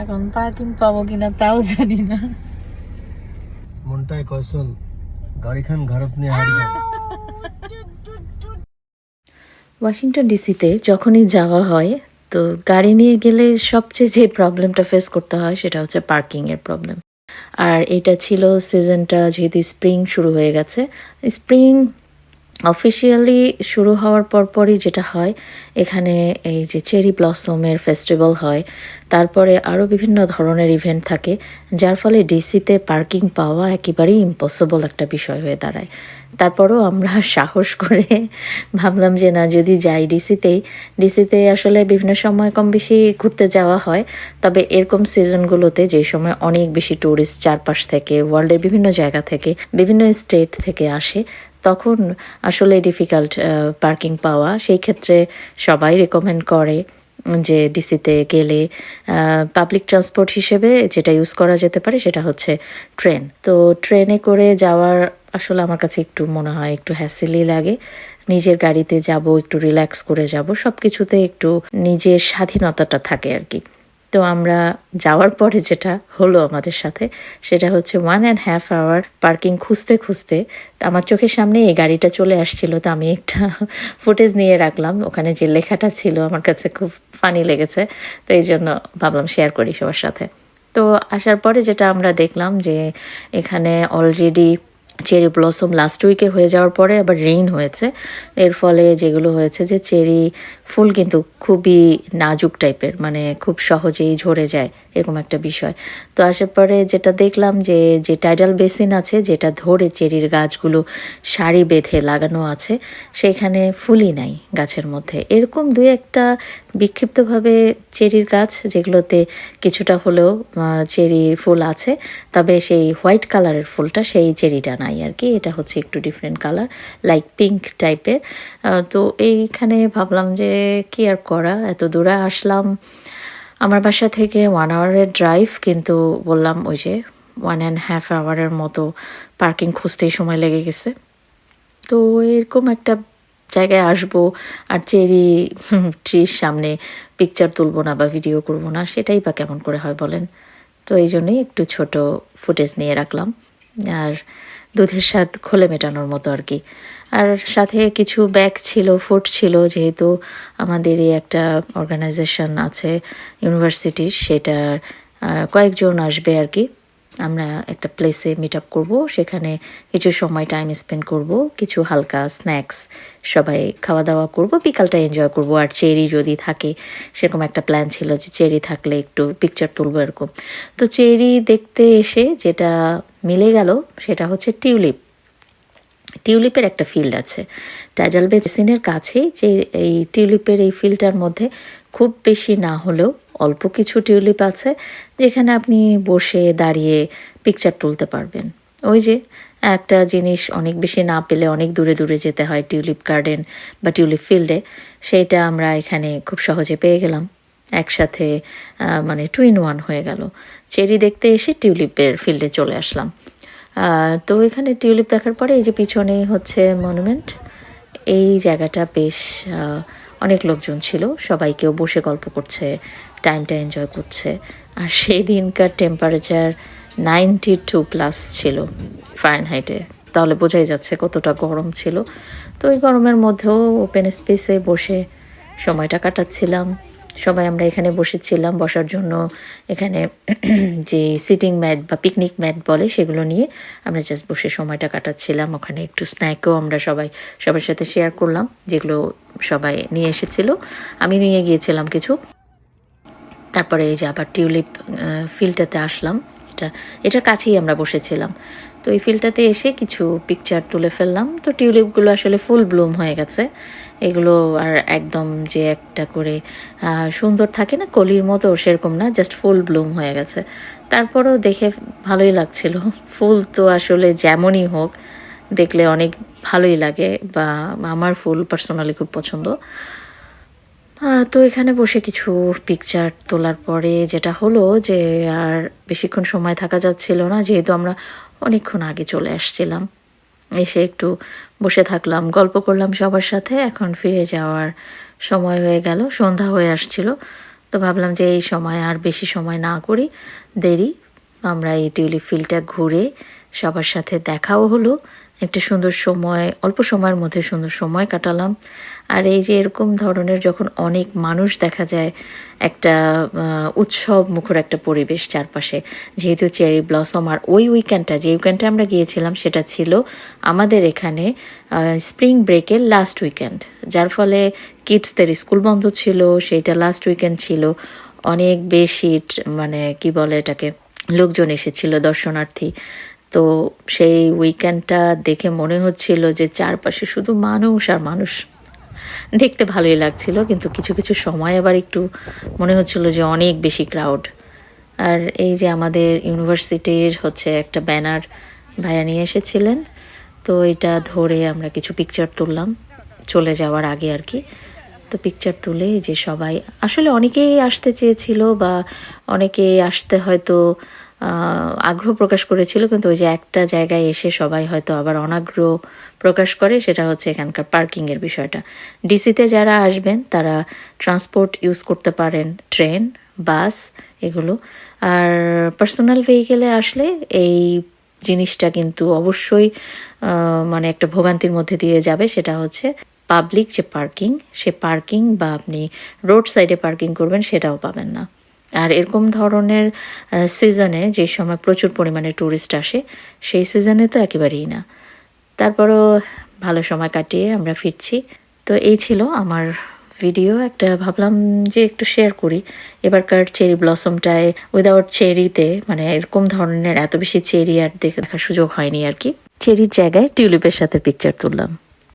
এখন পার্কিং পাবো কিনা তাও জানি না। মনটাই কয়সন গাড়িখান ঘরত নিয়ে হারিয়ে যাবে। ওয়াশিংটন ডিসিতে যখনই যাওয়া হয় তো গাড়ি নিয়ে গেলে সবচেয়ে যে প্রবলেমটা ফেস করতে হয় সেটা হচ্ছে পার্কিংয়ের প্রবলেম। আর এটা ছিল সিজনটা যেহেতু স্প্রিং শুরু হয়ে গেছে, স্প্রিং অফিসিয়ালি শুরু হওয়ার পরপরই যেটা হয় এখানে এই যে চেরি ব্লসমের ফেস্টিভ্যাল হয়, তারপরে আরও বিভিন্ন ধরনের ইভেন্ট থাকে, যার ফলে ডিসিতে পার্কিং পাওয়া একেবারেই ইম্পসিবল একটা বিষয় হয়ে দাঁড়ায়। তারপরও আমরা সাহস করে ভাবলাম যে না, যদি যাই ডিসিতে আসলে বিভিন্ন সময় কম বেশি ঘুরতে যাওয়া হয়, তবে এরকম সিজনগুলোতে যে সময় অনেক বেশি ট্যুরিস্ট চারপাশ থেকে, ওয়ার্ল্ডের বিভিন্ন জায়গা থেকে, বিভিন্ন স্টেট থেকে আসে, তখন আসলে ডিফিকাল্ট পার্কিং পাওয়া। সেই ক্ষেত্রে সবাই রেকমেন্ড করে যে ডিসিতে গেলে পাবলিক ট্রান্সপোর্ট হিসেবে যেটা ইউজ করা যেতে পারে সেটা হচ্ছে ট্রেন। তো ট্রেনে করে যাওয়ার আসলে আমার কাছে একটু মনে হয় একটু হ্যাসেলই লাগে। নিজের গাড়িতে যাব, একটু রিল্যাক্স করে যাব, সব কিছুতে একটু নিজের স্বাধীনতাটা থাকে আর কি। তো আমরা যাওয়ার পরে যেটা হলো আমাদের সাথে সেটা হচ্ছে 1.5 আওয়ার পার্কিং খুঁজতে খুঁজতে আমার চোখের সামনে এই গাড়িটা চলে আসছিল। তো আমি একটা ফুটেজ নিয়ে রাখলাম, ওখানে যে লেখাটা ছিল আমার কাছে খুব ফানি লেগেছে, তো এই জন্য ভাবলাম শেয়ার করি সবার সাথে। তো আসার পরে যেটা আমরা দেখলাম যে এখানে অলরেডি চেরি ব্লসম লাস্ট উইকে হয়ে যাওয়ার পরে আবার রেইন হয়েছে, এর ফলে যেগুলো হয়েছে যে চেরি ফুল কিন্তু খুবই নাজুক টাইপের, মানে খুব সহজেই ঝরে যায় এরকম একটা বিষয়। তো আসার পরে যেটা দেখলাম যে যে টাইডাল বেসিন আছে যেটা ধরে চেরির গাছগুলো সারি বেঁধে লাগানো আছে, সেখানে ফুলই নাই গাছের মধ্যে। এরকম দুই একটা বিক্ষিপ্তভাবে চেরির গাছ যেগুলোতে কিছুটা হলেও চেরি ফুল আছে, তবে সেই হোয়াইট কালারের ফুলটা সেই চেরিটা নাই আর কি। এটা হচ্ছে একটু ডিফারেন্ট কালার, লাইক পিঙ্ক টাইপের। তো এইখানে ভাবলাম যে কি আর করা, এত দূরে আসলাম, আমার বাসা থেকে 1 আওয়ারের ড্রাইভ, কিন্তু বললাম ওই যে 1.5 আওয়ারের মতো পার্কিং খুঁজতেই সময় লেগে গেছে। তো এরকম একটা জায়গায় আসবো আর চেরি ট্রির সামনে পিকচার তুলবো না বা ভিডিও করবো না, সেটাই বা কেমন করে হয় বলেন। তো এই জন্যই একটু ছোট ফুটেজ নিয়ে রাখলাম, আর দুধের স্বাদ খোলে মেটানোর মতো আর কি। আর সাথে কিছু ব্যাগ ছিল, ফুড ছিল, যেহেতু আমাদের এই একটা অর্গানাইজেশন আছে ইউনিভার্সিটির, সেটার কয়েকজন আসবে আর কি। আমরা একটা প্লেসে মিট আপ করবো, সেখানে কিছু সময় টাইম স্পেন্ড করব, কিছু হালকা স্ন্যাক্স সবাই খাওয়া দাওয়া করব, বিকালটা এনজয় করব। আর চেরি যদি থাকে সেরকম একটা প্ল্যান ছিল যে চেরি থাকলে একটু পিকচার তুলবো এরকম। তো চেরি দেখতে এসে যেটা মিলে গেল সেটা হচ্ছে টিউলিপের একটা ফিল্ড আছে টাইডাল বেসিনের কাছেই। যে এই টিউলিপের এই ফিল্ডটার মধ্যে খুব বেশি না হলেও অল্প কিছু টিউলিপ আছে যেখানে আপনি বসে দাঁড়িয়ে পিকচার তুলতে পারবেন। ওই যে একটা জিনিস অনেক বেশি না পেলে অনেক দূরে দূরে যেতে হয় টিউলিপ গার্ডেন বা টিউলিপ ফিল্ডে, সেইটা আমরা এখানে খুব সহজে পেয়ে গেলাম। একসাথে মানে 2 in 1 হয়ে গেল। চেরি দেখতে এসে টিউলিপের ফিল্ডে চলে আসলাম। তো এখানে টিউলিপ দেখার পরে এই যে পিছনে হচ্ছে মনুমেন্ট, এই জায়গাটা বেশ অনেক লোকজন ছিল, সবাই কেউ বসে গল্প করছে, টাইমটা এনজয় করছে। আর সেই দিনকার টেম্পারেচার 92+ ছিল ফারেনহাইটে, তাহলে বোঝাই যাচ্ছে কতটা গরম ছিল। তো ওই গরমের মধ্যেও ওপেন স্পেসে বসে সময়টা কাটাচ্ছিলাম। সবাই আমরা এখানে বসেছিলাম বসার জন্য, এখানে যে সিটিং ম্যাট বা পিকনিক ম্যাট বলে সেগুলো নিয়ে আমরা জাস্ট বসে সময়টা কাটাচ্ছিলাম। ওখানে একটু স্ন্যাকও আমরা সবার সাথে শেয়ার করলাম, যেগুলো সবাই নিয়ে এসেছিল, আমি নিয়ে গিয়েছিলাম কিছু। তারপরে এই যে আবার টিউলিপ ফিল্ডটাতে আসলাম, এটার কাছেই আমরা বসেছিলাম। তো এই ফিল্ডটাতে এসে কিছু পিকচার তুলে ফেললাম। তো টিউলিপগুলো আসলে ফুল ব্লুম হয়ে গেছে, এগুলো আর একদম যে একটা করে সুন্দর থাকে না কলির মতো, সেরকম না, জাস্ট ফুল ব্লুম হয়ে গেছে। তারপরেও দেখে ভালোই লাগছিল। ফুল তো আসলে যেমনই হোক দেখলে অনেক ভালোই লাগে, বা আমার ফুল পার্সোনালি খুব পছন্দ। তো এখানে বসে কিছু পিকচার তোলার পরে যেটা হলো যে আর বেশিক্ষণ সময় থাকা যাচ্ছিল না, যেহেতু আমরা অনেকক্ষণ আগে চলে আসছিলাম। এসে একটু বসে থাকলাম, গল্প করলাম সবার সাথে। এখন ফিরে যাওয়ার সময় হয়ে গেল, সন্ধ্যা হয়ে আসছিল। তো ভাবলাম যে এই সময় আর বেশি সময় না করি দেরি, আমরা এই টিউলিপ ফিল্ডটা ঘুরে সবার সাথে দেখাও হলো, একটা সুন্দর সময়, অল্প সময়ের মধ্যে সুন্দর সময় কাটালাম। আর এই যে এরকম ধরনের যখন অনেক মানুষ দেখা যায়, একটা উৎসব মুখর একটা পরিবেশ চারপাশে, যেহেতু চেরি ব্লসম। আর ওই উইকেন্ডটা, যে উইকেন্ডটা আমরা গিয়েছিলাম সেটা ছিল আমাদের এখানে স্প্রিং ব্রেকের লাস্ট উইকেন্ড, যার ফলে কিডসদের স্কুল বন্ধ ছিল, সেইটা লাস্ট উইকেন্ড ছিল। অনেক বেশি মানে কি বলে এটাকে, লোকজন এসেছিল, দর্শনার্থী। তো সেই উইকেন্ডটা দেখে মনে হচ্ছিল যে চারপাশে শুধু মানুষ আর মানুষ, দেখতে ভালোই লাগছিল, কিন্তু কিছু কিছু সময় আবার একটু মনে হচ্ছিল যে অনেক বেশি ক্রাউড। আর এই যে আমাদের ইউনিভার্সিটির হচ্ছে একটা ব্যানার ভাইয়া নিয়ে এসেছিলেন, তো এটা ধরে আমরা কিছু পিকচার তুললাম চলে যাওয়ার আগে আর কি। তো পিকচার তুলে যে সবাই, আসলে অনেকেই আসতে চেয়েছিল বা অনেকেই আসতে হয়তো আগ্রহ প্রকাশ করেছিল, কিন্তু ওই যে একটা জায়গায় এসে সবাই হয়তো আবার অনাগ্রহ প্রকাশ করে, সেটা হচ্ছে এখানকার পার্কিংয়ের বিষয়টা। ডিসিতে যারা আসবেন তারা ট্রান্সপোর্ট ইউজ করতে পারেন, ট্রেন, বাস, এগুলো। আর পার্সোনাল ভেহিকেলে আসলে এই জিনিসটা কিন্তু অবশ্যই মানে একটা ভোগান্তির মধ্যে দিয়ে যাবে, সেটা হচ্ছে পাবলিক যে পার্কিং, সে পার্কিং বা আপনি রোড সাইডে পার্কিং করবেন সেটাও পাবেন না। আর এরকম ধরনের সিজনে, যে সময় প্রচুর পরিমাণে ট্যুরিস্ট আসে, সেই সিজনে তো একেবারেই না। তারপরও ভালো সময় কাটিয়ে আমরা ফিরছি। তো এই ছিল আমার ভিডিও, একটা ভাবলাম যে একটু শেয়ার করি। এবারকার চেরি ব্লসমটায় উইদাউট চেরিতে, মানে এরকম ধরনের এত বেশি চেরি আর দেখার সুযোগ হয়নি আর কি। চেরির জায়গায় টিউলিপের সাথে পিকচার তুললাম।